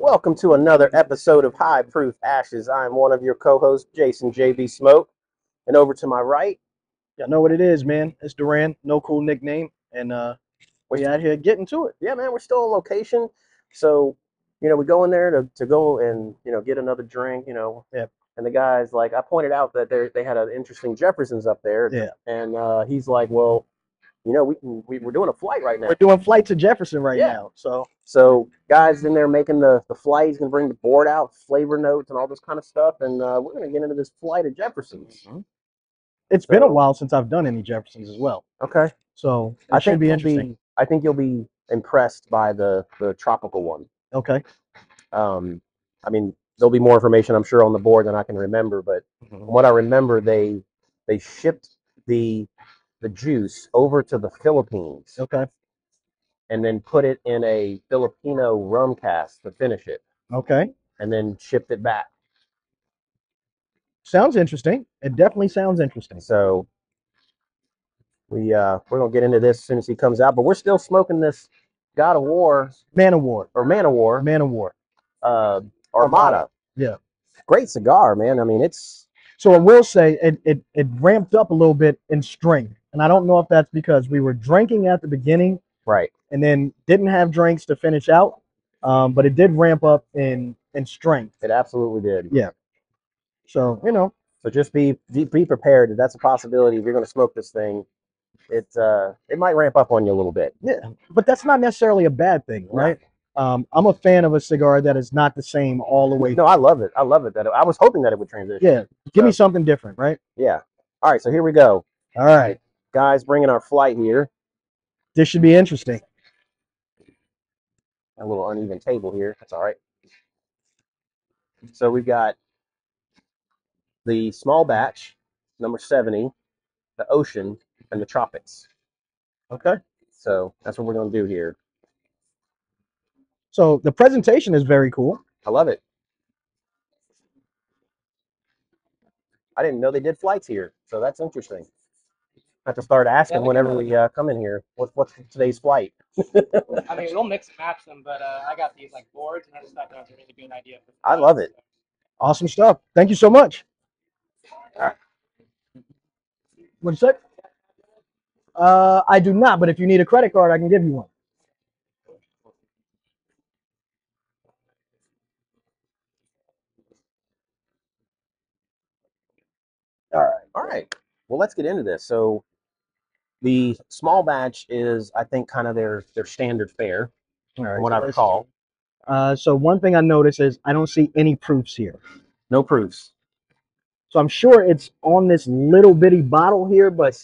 Welcome to another episode of High Proof Ashes. I'm one of your co-hosts, Jason JB Smoke. And over to my right, Y'all know what it is, man. It's Duran, no cool nickname. And we out here getting to it. yeah, man, we're still on location. So, we go in there to go and, get another drink, Yeah. And the guys, like, I pointed out that they had an interesting Jefferson's up there. Yeah. And he's like, well, we're doing a flight right now. We're doing flight to Jefferson right Yeah. now. So Guys in there making the flight. He's going to bring the board out, flavor notes, and all this kind of stuff. And we're going to get into this flight at Jefferson's. it's been a while since I've done any Jeffersons as well. Okay. So it should be interesting. I think you'll be impressed by the tropical one. Okay. I mean, there'll be more information, I'm sure, on the board than I can remember. But from what I remember, they shipped the juice over to the Philippines. Okay. And then put it in a Filipino rum cask to finish it. Okay. And then shipped it back. Sounds interesting. It definitely sounds interesting. So we're gonna get into this as soon as he comes out. But we're still smoking this God of War, Man of War. Armada. Yeah. Great cigar, man. I mean, it's. So I will say it ramped up a little bit in strength, and I don't know if that's because we were drinking at the beginning, right, and then didn't have drinks to finish out. But it did ramp up in strength. It absolutely did. Yeah. So So just be prepared. That's a possibility. If you're going to smoke this thing, it might ramp up on you a little bit. Yeah, but that's not necessarily a bad thing, right? No. I'm a fan of a cigar that is not the same all the way. No, I love it. I love it. That I was hoping that it would transition. Yeah, give me something different, right? Yeah. All right, so here we go. All right, guys, bringing our flight here. This should be interesting. A little uneven table here. That's all right. So we've got the small batch, number 70, the Ocean, and the Tropics. Okay. So that's what we're going to do here. So the presentation is very cool. I love it. I didn't know they did flights here, so that's interesting. I have to start asking whenever we come in here, what's today's flight? I mean, we'll mix and match them, but I got these like boards, and I just thought that was a really good idea. I love it. Awesome stuff. Thank you so much. All right. What'd you say? I do not, but if you need a credit card, I can give you one. All right. Well, let's get into this. So the small batch is, I think, kind of their standard fare, from what I recall. So one thing I noticed is I don't see any proofs here. No proofs. So I'm sure it's on this little bitty bottle here, but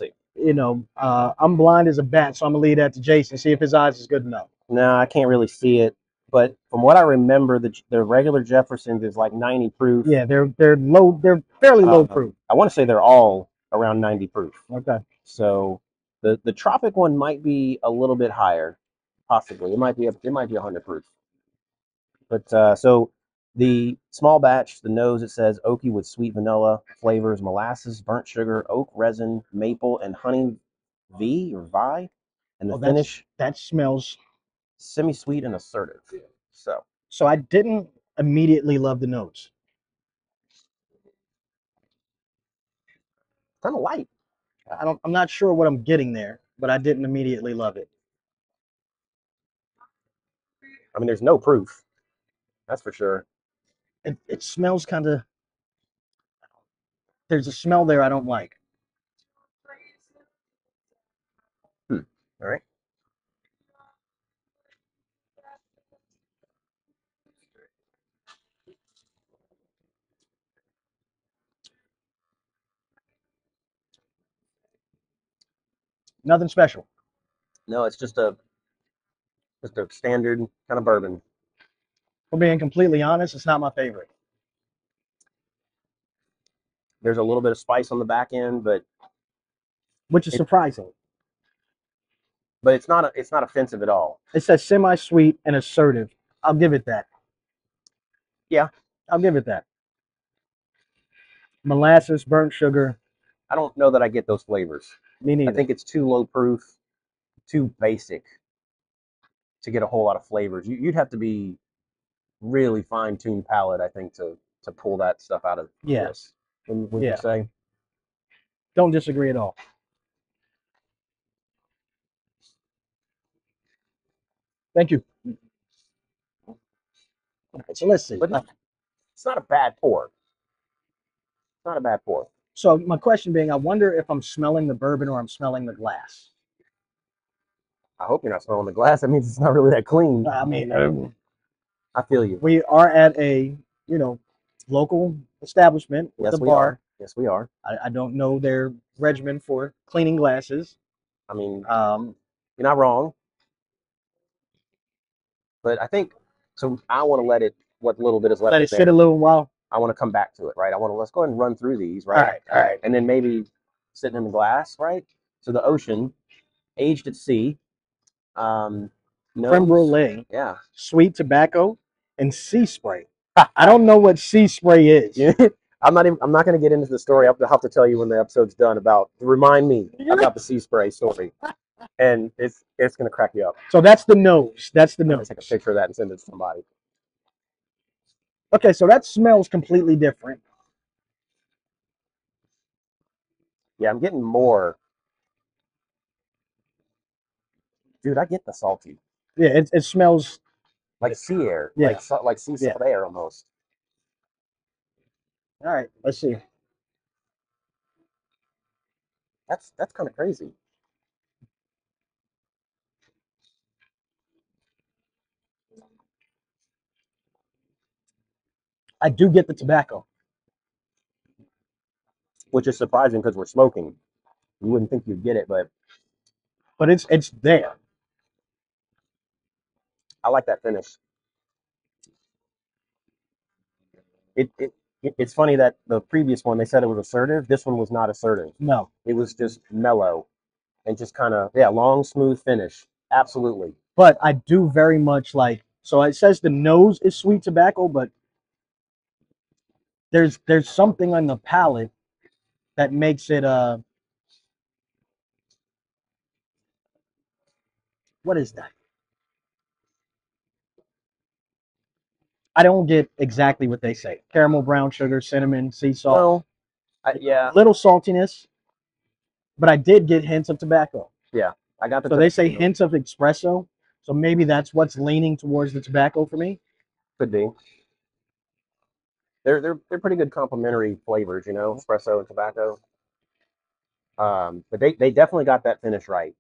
I'm blind as a bat, so I'm gonna leave that to Jason, see if his eyes is good enough. No, I can't really see it. But from what I remember, the regular Jeffersons is like 90 proof. Yeah, they're low. They're fairly low proof. I want to say they're all around 90 proof. Okay. So the Tropic one might be a little bit higher, possibly. It might be 100 proof. But so the small batch, the nose, it says oaky with sweet vanilla flavors, molasses, burnt sugar, oak resin, maple, and honey V or Vi, and the finish that smells semi-sweet and assertive. So I didn't immediately love the notes. Kind of light. I'm not sure what I'm getting there, but I didn't immediately love it. I mean, there's no proof. That's for sure. It smells kind of. There's a smell there I don't like. All right. Nothing special. No, it's just a standard kind of bourbon. For being completely honest, it's not my favorite. There's a little bit of spice on the back end, but which is surprising. But it's not offensive at all. It says semi-sweet and assertive. I'll give it that. Yeah, I'll give it that. Molasses, burnt sugar. I don't know that I get those flavors. Me neither. I think it's too low proof, too basic to get a whole lot of flavors. You'd have to be really fine-tuned palate, I think, to pull that stuff out of Yeah. this. Would Yeah. you say? Don't disagree at all. Thank you. Okay, so let's see. But it's not a bad pour. It's not a bad pour. So my question being, I wonder if I'm smelling the bourbon or I'm smelling the glass. I hope you're not smelling the glass. That means it's not really that clean. I mean, I feel you. we are at a, you know, local establishment with Yes, a we bar. are. Yes, we are. I don't know their regimen for cleaning glasses. I mean, Um, you're not wrong. But I think so. I want to let it, what little bit is left let in it sit there. a little while. I want to come back to it, right? Let's go ahead and run through these, All right? right, all right. And then maybe sitting in the glass, right? So the ocean, aged at sea, Creme nose, brulee, yeah. sweet tobacco, and sea spray. I don't know what sea spray is. I'm not going to get into the story. I'll have to tell you when the episode's done about. Remind me about the sea spray story, and it's going to crack you up. So that's the nose. That's the I'm going nose. to take a picture of that and send it to somebody. Okay, so that smells completely different. Yeah, I'm getting more. Dude, I get the salty, Yeah, it smells like sea air, Yeah. like sea Yeah. salt air almost. All right, let's see. That's kind of crazy. I do get the tobacco. Which is surprising because we're smoking. You wouldn't think you'd get it, but it's there. I like that finish. It's funny that the previous one they said it was assertive. This one was not assertive. No. It was just mellow and just kind of long, smooth finish. Absolutely. But I do very much like, so it says the nose is sweet tobacco, but there's something on the palate that makes it what is that? I don't get exactly what they say. Caramel, brown sugar, cinnamon, sea salt. Well, yeah, Little saltiness, but I did get hints of tobacco. yeah. I got the. So they say hints of espresso. So maybe that's what's leaning towards the tobacco for me. Could be. They're pretty good complementary flavors, espresso and tobacco. But they definitely got that finish right.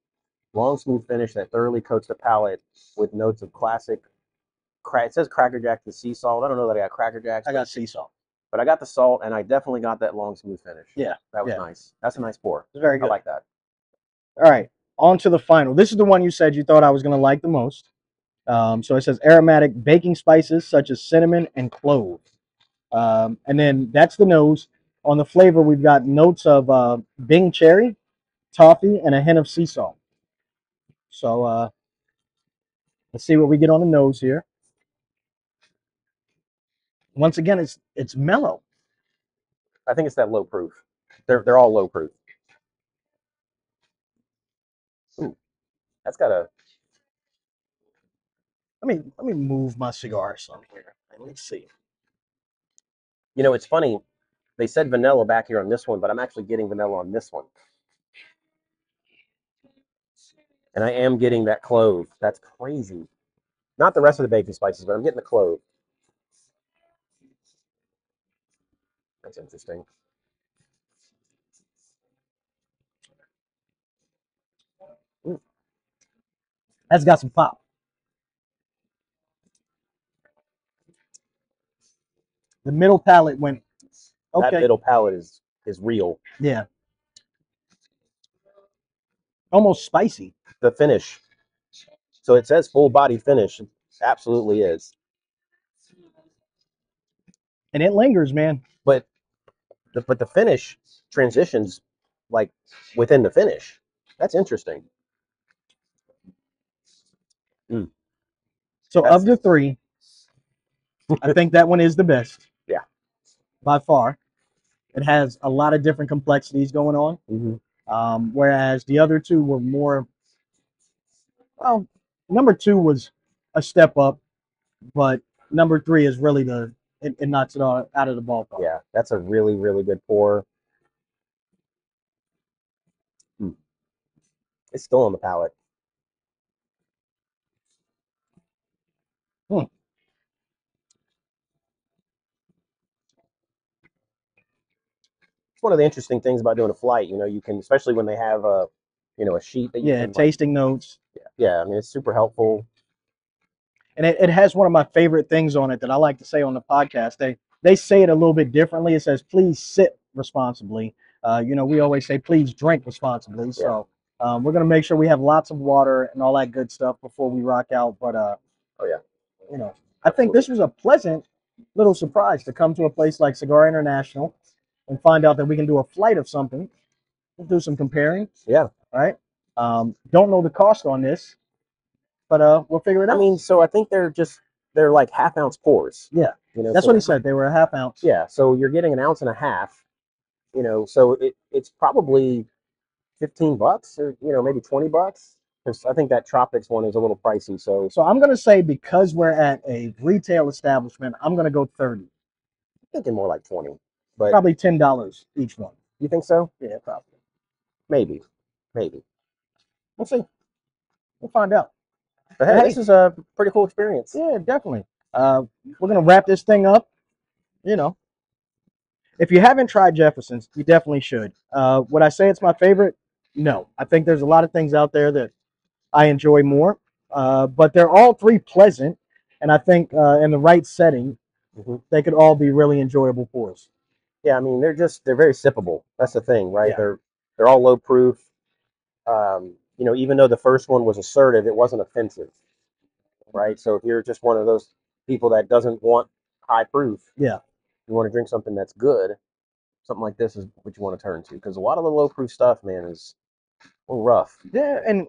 Long, smooth finish that thoroughly coats the palate with notes of classic. It says Cracker Jack to sea salt. I don't know that I got Cracker Jacks. I got sea salt. But I got the salt, and I definitely got that long, smooth finish. Yeah, that was nice. That's a nice pour. It's very good. I like that. All right, on to the final. This is the one you said you thought I was going to like the most. So it says aromatic baking spices such as cinnamon and clove. And then that's the nose. On the flavor, we've got notes of Bing cherry, toffee, and a hint of sea salt. So let's see what we get on the nose here. Once again, it's mellow. I think it's that low proof. They're all low proof. Ooh, that's got a. Let me move my cigar some here. Let's see. It's funny. They said vanilla back here on this one, but I'm actually getting vanilla on this one. And I am getting that clove. That's crazy. Not the rest of the baking spices, but I'm getting the clove. That's interesting. Ooh. That's got some pop. The middle palate went okay. That middle palate is real. Yeah. Almost spicy. The finish. So it says full body finish. It absolutely is. And it lingers, man. But the finish transitions like within the finish. That's interesting. Mm. So of the three, I think that one is the best. Yeah. By far. It has a lot of different complexities going on. Mm-hmm. Whereas the other two were more, well, number two was a step up, but number 3 is really it knocks it all out of the ballpark. Yeah, that's a really, really good pour. It's still on the palate. Hmm. It's one of the interesting things about doing a flight. You can, especially when they have a sheet that you Yeah, can tasting notes. Yeah, I mean, it's super helpful. And it has one of my favorite things on it that I like to say on the podcast. They say it a little bit differently. It says, please sip responsibly. We always say, please drink responsibly. So we're going to make sure we have lots of water and all that good stuff before we rock out. But, oh, yeah. I think this was a pleasant little surprise to come to a place like Cigar International and find out that we can do a flight of something. We'll do some comparing. Yeah. Right? Don't know the cost on this, but we'll figure it out. I mean, so I think they're like half-ounce pours. Yeah. That's so what he said. They were a half ounce. Yeah, so you're getting an ounce and a half. So it's probably $15 or maybe $20. Because I think that Tropics one is a little pricey. So I'm going to say because we're at a retail establishment, I'm going to go 30. I'm thinking more like 20. But probably $10 each one. You think so? Yeah, probably. Maybe. We'll see. We'll find out. But hey, this is a pretty cool experience. Yeah, definitely. We're going to wrap this thing up. If you haven't tried Jefferson's, you definitely should. Would I say it's my favorite? No. I think there's a lot of things out there that I enjoy more. But they're all three pleasant. And I think in the right setting, they could all be really enjoyable pours. Yeah, I mean, they're very sippable. That's the thing, right? Yeah. They're all low proof. Even though the first one was assertive, it wasn't offensive, right? So if you're just one of those people that doesn't want high proof, yeah, you want to drink something that's good, something like this is what you want to turn to, because a lot of the low proof stuff, man, is a little rough. Yeah, and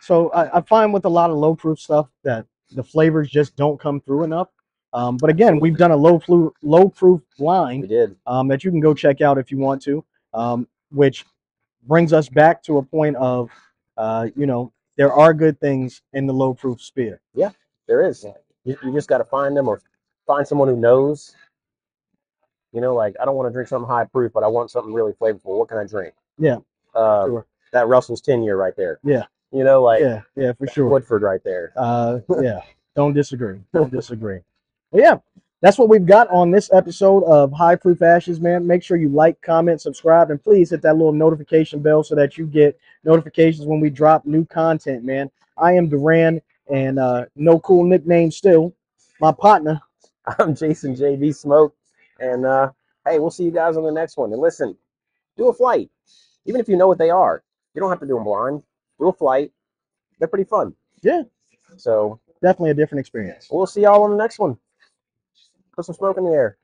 so I find with a lot of low proof stuff that the flavors just don't come through enough. But again, we've done a low proof blind. We did. That you can go check out if you want to, which brings us back to a point of, there are good things in the low proof sphere. Yeah, there is. You just got to find them or find someone who knows. Like, I don't want to drink something high proof, but I want something really flavorful. What can I drink? Yeah. Sure. That Russell's 10-year right there. Yeah. Yeah, for sure. Woodford right there. Yeah. Don't disagree. But yeah, that's what we've got on this episode of High Proof Ashes, man. Make sure you like, comment, subscribe, and please hit that little notification bell so that you get notifications when we drop new content, man. I am Duran, and no cool nickname still. My partner. I'm Jason JB Smoke, and hey, we'll see you guys on the next one. And listen, do a flight, even if you know what they are. You don't have to do them blind. Do a flight. They're pretty fun. Yeah. So definitely a different experience. We'll see y'all on the next one. Put some smoke in the air.